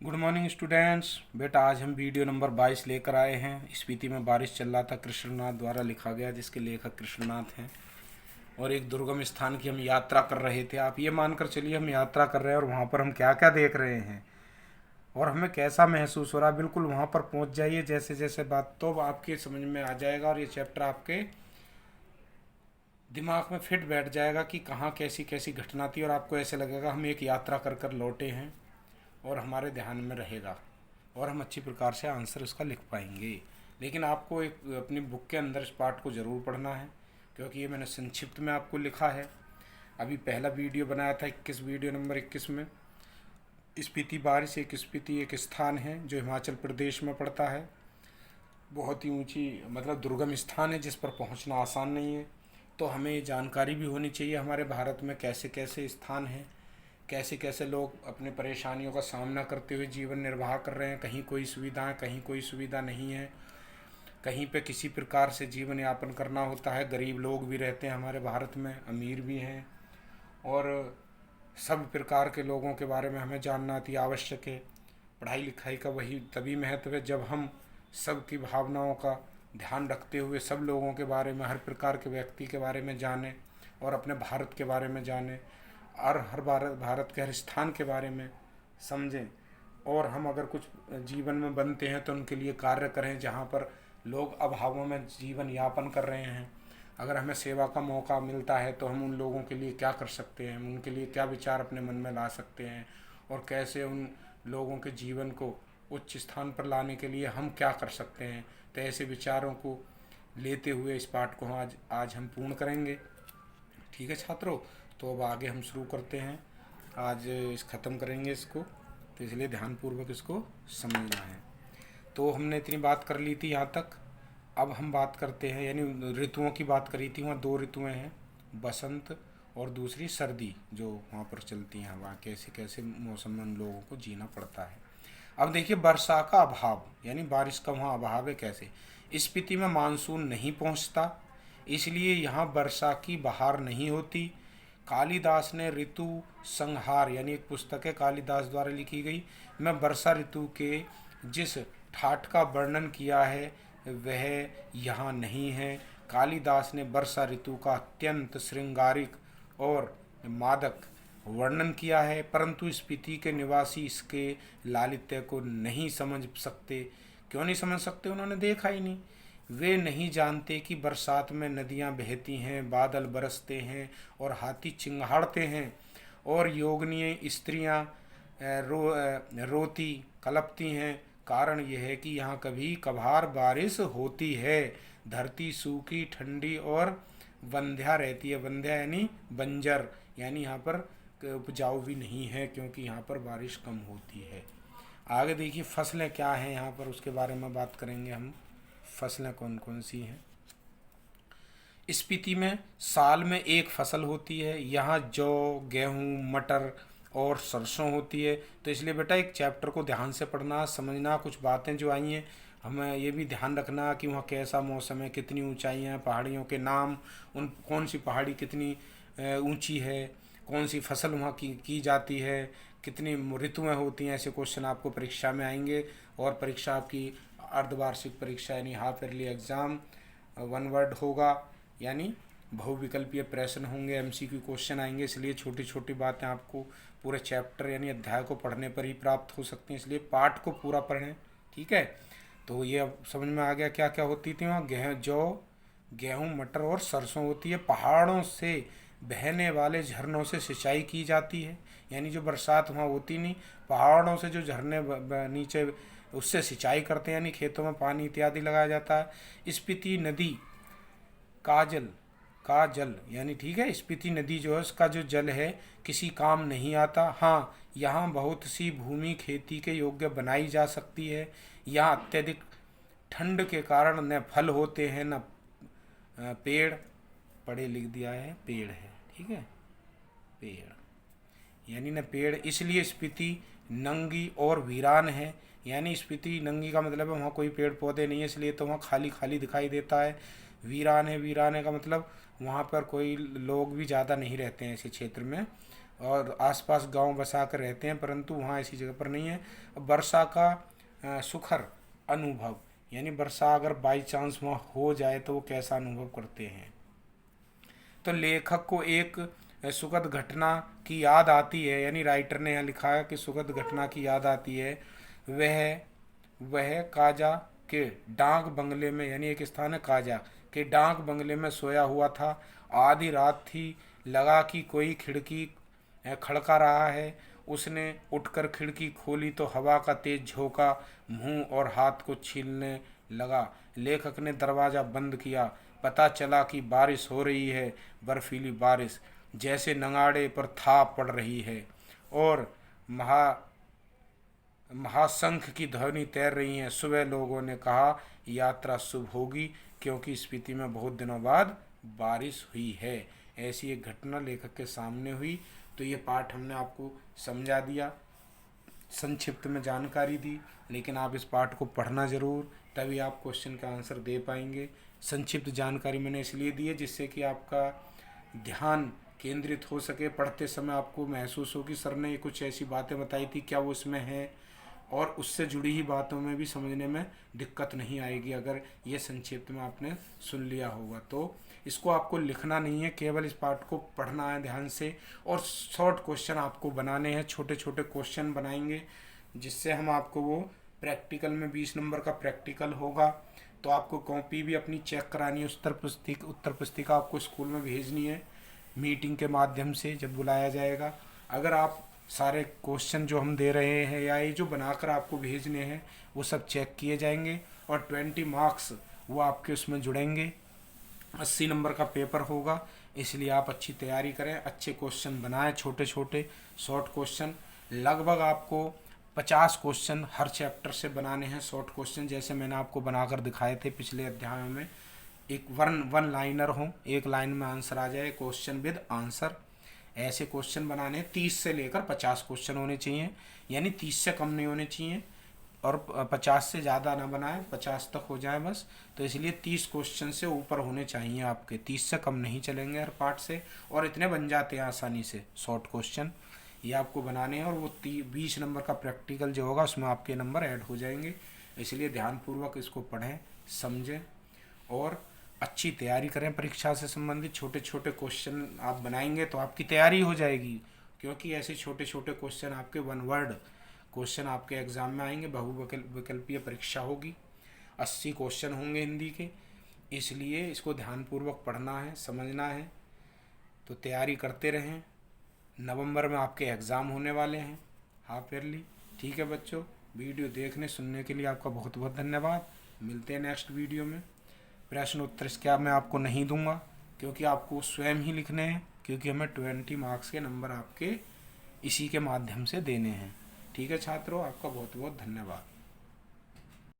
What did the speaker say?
Good morning students. बेटा आज हम वीडियो नंबर 22 लेकर आए हैं। स्पीति में बारिश चल रहा था, कृष्णनाथ द्वारा लिखा गया, जिसके लेखक कृष्णनाथ हैं। और एक दुर्गम स्थान की हम यात्रा कर रहे थे। आप ये मानकर चलिए हम यात्रा कर रहे हैं और वहाँ पर हम क्या क्या देख रहे हैं और हमें कैसा महसूस हो रहा है। बिल्कुल वहाँ पर पहुँच जाइए जैसे जैसे बात, तो आपके समझ में आ जाएगा और ये चैप्टर आपके दिमाग में फिट बैठ जाएगा कि कहाँ कैसी कैसी घटना थी, और आपको ऐसे लगेगा हम एक यात्रा कर कर लौटे हैं और हमारे ध्यान में रहेगा और हम अच्छी प्रकार से आंसर उसका लिख पाएंगे। लेकिन आपको एक अपनी बुक के अंदर इस पार्ट को ज़रूर पढ़ना है, क्योंकि ये मैंने संक्षिप्त में आपको लिखा है। अभी पहला वीडियो बनाया था 21, वीडियो नंबर 21 में स्पीति बारिश। स्पीति एक स्थान है जो हिमाचल प्रदेश में पड़ता है। बहुत ही ऊंची मतलब दुर्गम स्थान है जिस पर पहुंचना आसान नहीं है। तो हमें ये जानकारी भी होनी चाहिए हमारे भारत में कैसे कैसे स्थान हैं, कैसे कैसे लोग अपने परेशानियों का सामना करते हुए जीवन निर्वाह कर रहे हैं। कहीं कोई सुविधाएं, कहीं कोई सुविधा नहीं है, कहीं पे किसी प्रकार से जीवन यापन करना होता है। गरीब लोग भी रहते हैं हमारे भारत में, अमीर भी हैं, और सब प्रकार के लोगों के बारे में हमें जानना अति आवश्यक है। पढ़ाई लिखाई का वही तभी महत्व है जब हम सबकी भावनाओं का ध्यान रखते हुए सब लोगों के बारे में, हर प्रकार के व्यक्ति के बारे में जानें और अपने भारत के बारे में जानें और हर भारत के हर स्थान के बारे में समझें। और हम अगर कुछ जीवन में बनते हैं तो उनके लिए कार्य करें जहाँ पर लोग अभावों में जीवन यापन कर रहे हैं। अगर हमें सेवा का मौका मिलता है तो हम उन लोगों के लिए क्या कर सकते हैं, उनके लिए क्या विचार अपने मन में ला सकते हैं और कैसे उन लोगों के जीवन को उच्च स्थान पर लाने के लिए हम क्या कर सकते हैं। तो ऐसे विचारों को लेते हुए इस पाठ को आज हम पूर्ण करेंगे। ठीक है छात्रों, तो अब आगे हम शुरू करते हैं। आज इस ख़त्म करेंगे इसको, तो इसलिए ध्यानपूर्वक इसको समझना है। तो हमने इतनी बात कर ली थी यहाँ तक। अब हम बात करते हैं, यानी ऋतुओं की बात करी थी। वहाँ दो ऋतुएं हैं, बसंत और दूसरी सर्दी, जो वहाँ पर चलती हैं। वहाँ कैसे कैसे मौसम में उन लोगों को जीना पड़ता है। अब देखिए वर्षा का अभाव, यानी बारिश का वहाँ अभाव है। कैसे? स्पीति में मानसून नहीं पहुँचता, इसलिए यहाँ वर्षा की बहार नहीं होती। कालिदास ने ऋतु संहार, यानी एक पुस्तक है कालिदास द्वारा लिखी गई, में वर्षा ऋतु के जिस ठाठ का वर्णन किया है वह यहाँ नहीं है। कालिदास ने वर्षा ऋतु का अत्यंत श्रृंगारिक और मादक वर्णन किया है, परंतु स्पीति के निवासी इसके लालित्य को नहीं समझ सकते। क्यों नहीं समझ सकते? उन्होंने देखा ही नहीं। वे नहीं जानते कि बरसात में नदियाँ बहती हैं, बादल बरसते हैं और हाथी चिंगाड़ते हैं और योगिनी स्त्रियाँ रोती कलपती हैं। कारण यह है कि यहाँ कभी कभार बारिश होती है। धरती सूखी, ठंडी और बंध्या रहती है। बंध्या यानी बंजर, यानी यहाँ पर उपजाऊ भी नहीं है, क्योंकि यहाँ पर बारिश कम होती है। आगे देखिए फसलें क्या हैं यहाँ पर, उसके बारे में बात करेंगे हम। फसलें कौन कौन सी हैं? स्पीति में साल में एक फसल होती है। यहाँ जौ, गेहूँ, मटर और सरसों होती है। तो इसलिए बेटा एक चैप्टर को ध्यान से पढ़ना, समझना। कुछ बातें जो आई हैं हमें ये भी ध्यान रखना कि वहाँ कैसा मौसम है, कितनी ऊंचाइयाँ, पहाड़ियों के नाम, उन कौन सी पहाड़ी कितनी ऊंची है, कौन सी फसल वहाँ की जाती है, कितनी ऋतुएं होती हैं। ऐसे क्वेश्चन आपको परीक्षा में आएंगे। और परीक्षा आपकी अर्धवार्षिक परीक्षा यानी half yearly exam one word होगा, यानी बहुविकल्पीय प्रश्न होंगे, एमसीक्यू क्वेश्चन आएंगे। इसलिए छोटी छोटी बातें आपको पूरे चैप्टर यानी अध्याय को पढ़ने पर ही प्राप्त हो सकती हैं, इसलिए पाठ को पूरा पढ़ें। ठीक है, तो ये अब समझ में आ गया क्या क्या होती थी वहाँ। गेहूँ, मटर और सरसों होती है। पहाड़ों से बहने वाले झरनों से सिंचाई की जाती है, यानी जो बरसात वहाँ होती नहीं, पहाड़ों से जो झरने नीचे, उससे सिंचाई करते हैं, यानी खेतों में पानी इत्यादि लगाया जाता है। स्पीति नदी का जल यानी ठीक है, स्पीति नदी जो है उसका जो जल है किसी काम नहीं आता। हाँ, यहाँ बहुत सी भूमि खेती के योग्य बनाई जा सकती है। यहाँ अत्यधिक ठंड के कारण न फल होते हैं न पेड़। पढ़े लिख दिया है, पेड़ है। ठीक है, पेड़ यानी न पेड़, इसलिए स्पीति नंगी और वीरान है। यानी स्पीति नंगी का मतलब है वहाँ कोई पेड़ पौधे नहीं है, इसलिए तो वहाँ खाली खाली दिखाई देता है। वीरान है, वीरान है का मतलब वहाँ पर कोई लोग भी ज़्यादा नहीं रहते हैं ऐसे क्षेत्र में, और आसपास गांव बसा कर रहते हैं, परंतु वहाँ ऐसी जगह पर नहीं है। वर्षा का सुखर अनुभव, यानी वर्षा अगर बाई चांस वहाँ हो जाए तो वो कैसा अनुभव करते हैं। तो लेखक को एक सुखद घटना की याद आती है, यानी राइटर ने यहाँ लिखा है कि सुखद घटना की याद आती है। वह वह काजा के डाक बंगले में, यानी एक स्थान है काजा के डाक बंगले में सोया हुआ था। आधी रात थी, लगा कि कोई खिड़की खड़का रहा है। उसने उठकर खिड़की खोली तो हवा का तेज झोंका मुंह और हाथ को छीलने लगा। लेखक ने दरवाज़ा बंद किया। पता चला कि बारिश हो रही है, बर्फीली बारिश, जैसे नगाड़े पर थाप पड़ रही है और महा महाशंख की ध्वनि तैर रही है। सुबह लोगों ने कहा यात्रा शुभ होगी, क्योंकि स्पीति में बहुत दिनों बाद बारिश हुई है। ऐसी एक घटना लेखक के सामने हुई। तो ये पाठ हमने आपको समझा दिया, संक्षिप्त में जानकारी दी, लेकिन आप इस पाठ को पढ़ना ज़रूर, तभी आप क्वेश्चन का आंसर दे पाएंगे। संक्षिप्त जानकारी मैंने इसलिए दी है जिससे कि आपका ध्यान केंद्रित हो सके। पढ़ते समय आपको महसूस हो कि सर ने कुछ ऐसी बातें बताई थी, क्या वो इसमें है, और उससे जुड़ी ही बातों में भी समझने में दिक्कत नहीं आएगी अगर ये संक्षिप्त में आपने सुन लिया होगा। तो इसको आपको लिखना नहीं है, केवल इस पाठ को पढ़ना है ध्यान से, और शॉर्ट क्वेश्चन आपको बनाने हैं, छोटे छोटे क्वेश्चन बनाएंगे, जिससे हम आपको वो प्रैक्टिकल में 20 नंबर का प्रैक्टिकल होगा। तो आपको कॉपी भी अपनी चेक करानी है, उत्तर पुस्तिका आपको स्कूल में भेजनी है मीटिंग के माध्यम से जब बुलाया जाएगा। अगर आप सारे क्वेश्चन जो हम दे रहे हैं या ये जो बनाकर आपको भेजने हैं वो सब चेक किए जाएंगे और 20 मार्क्स वो आपके उसमें जुड़ेंगे। 80 नंबर का पेपर होगा, इसलिए आप अच्छी तैयारी करें, अच्छे क्वेश्चन बनाएं, छोटे छोटे शॉर्ट क्वेश्चन। लगभग आपको 50 क्वेश्चन हर चैप्टर से बनाने हैं, शॉर्ट क्वेश्चन, जैसे मैंने आपको बनाकर दिखाए थे पिछले अध्याय में। एक वन लाइनर हो, एक लाइन में आंसर आ जाए, क्वेश्चन विद आंसर। ऐसे क्वेश्चन बनाने 30 से लेकर 50 क्वेश्चन होने चाहिए, यानी 30 से कम नहीं होने चाहिए और 50 से ज़्यादा ना बनाए, 50 तक हो जाए बस। तो इसलिए 30 क्वेश्चन से ऊपर होने चाहिए आपके, 30 से कम नहीं चलेंगे हर पार्ट से, और इतने बन जाते हैं आसानी से शॉर्ट क्वेश्चन। ये आपको बनाने हैं और वो 20 नंबर का प्रैक्टिकल जो होगा उसमें आपके नंबर ऐड हो जाएंगे। इसलिए ध्यानपूर्वक इसको पढ़ें, समझें और अच्छी तैयारी करें। परीक्षा से संबंधित छोटे छोटे क्वेश्चन आप बनाएंगे तो आपकी तैयारी हो जाएगी, क्योंकि ऐसे छोटे छोटे क्वेश्चन आपके 1 वर्ड क्वेश्चन आपके एग्ज़ाम में आएंगे। बहुविकल्पीय परीक्षा होगी, 80 क्वेश्चन होंगे हिंदी के, इसलिए इसको ध्यानपूर्वक पढ़ना है, समझना है। तो तैयारी करते रहें। नवंबर में आपके एग्ज़ाम होने वाले हैं हाफ ईयरली। ठीक है बच्चों, वीडियो देखने सुनने के लिए आपका बहुत बहुत धन्यवाद। मिलते हैं नेक्स्ट वीडियो में। प्रश्न उत्तर क्या मैं आपको नहीं दूंगा, क्योंकि आपको स्वयं ही लिखने हैं, क्योंकि हमें 20 मार्क्स के नंबर आपके इसी के माध्यम से देने हैं। ठीक है छात्रों, आपका बहुत बहुत धन्यवाद।